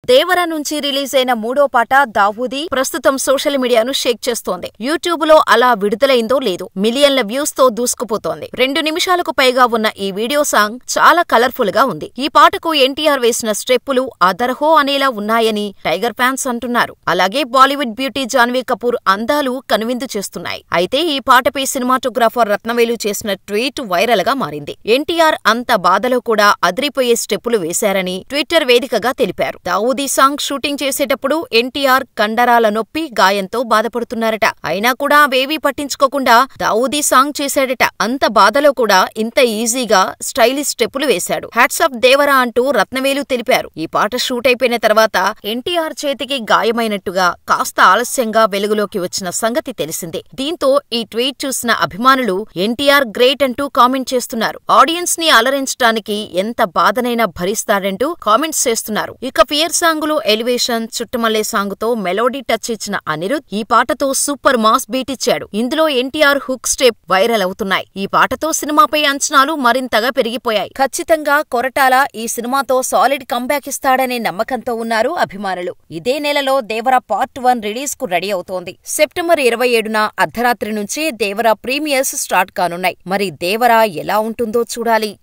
దేవర నుంచి రిలీజ్ అయిన మూడో పాట దావూదీ ప్రస్తుతం సోషల్ మీడియాను షేక్ చేస్తోంది. యూట్యూబ్ లో అలా విడుదలైందో లేదో మిలియన్ల వ్యూస్ తో దూసుకుపోతోంది. 2 నిమిషాలకు పైగా ఉన్న ఈ వీడియో సాంగ్ చాలా కలర్ఫుల్ గా ఉంది. ఈ పాటకు ఎన్టీఆర్ వేసిన స్టెప్పులు అదర్హో అనేలా ఉన్నాయని టైగర్ ఫ్యాన్స్ అంటున్నారు. అలాగే బాలీవుడ్ బ్యూటీ జాన్వీ కపూర్ అందాలు కనువిందు చేస్తున్నాయి. అయితే ఈ పాటపై సినిమాటోగ్రాఫర్ రత్నవేలు చేసిన ట్వీట్ వైరల్ గా మారింది. ఎన్టీఆర్ అంత బాధలో కూడా అదిరిపోయే స్టెప్పులు వేశారని ట్విట్టర్ వేదికగా తెలిపారు. దావూదీ సాంగ్ షూటింగ్ చేసేటప్పుడు ఎన్టీఆర్ కండరాల నొప్పి గాయంతో బాధపడుతున్నారట. అయినా కూడా అవేవీ పట్టించుకోకుండా దావూదీ సాంగ్ చేశాడట. అంత బాధలో కూడా ఇంత ఈజీగా స్టైలిష్ స్టెప్పులు వేశాడు. హ్యాట్స్ ఆఫ్ దేవరా అంటూ రత్నవేలు తెలిపారు. ఈ పాట షూట్ అయిపోయిన తర్వాత ఎన్టీఆర్ చేతికి గాయమైనట్టుగా కాస్త ఆలస్యంగా వెలుగులోకి వచ్చిన సంగతి తెలిసిందే. దీంతో ఈ ట్వీట్ చూసిన అభిమానులు ఎన్టీఆర్ గ్రేట్ అంటూ కామెంట్ చేస్తున్నారు. ఆడియన్స్ ని అలరించడానికి ఎంత బాధనైనా భరిస్తాడంటూ కామెంట్స్ చేస్తున్నారు. ఇక ఫియర్ సాంగ్ లో ఎలివేషన్, చుట్టుమల్లే సాంగ్ తో మెలోడీ టచ్ ఇచ్చిన అనిరుద్ ఈ పాటతో సూపర్ మాస్ బీట్ ఇచ్చాడు. ఇందులో ఎన్టీఆర్ హుక్ స్టెప్ వైరల్ అవుతున్నాయి. ఈ పాటతో సినిమాపై అంచనాలు మరింతగా పెరిగిపోయాయి. ఖచ్చితంగా కొరటాల ఈ సినిమాతో సాలిడ్ కంబ్యాక్ ఇస్తాడనే నమ్మకంతో ఉన్నారు అభిమానులు. ఇదే నెలలో దేవర పార్ట్ 1 రిలీజ్ కు రెడీ అవుతోంది. సెప్టెంబర్ 27న అర్ధరాత్రి నుంచే దేవర ప్రీమియర్స్ స్టార్ట్ కానున్నాయి. మరి దేవర ఎలా ఉంటుందో చూడాలి.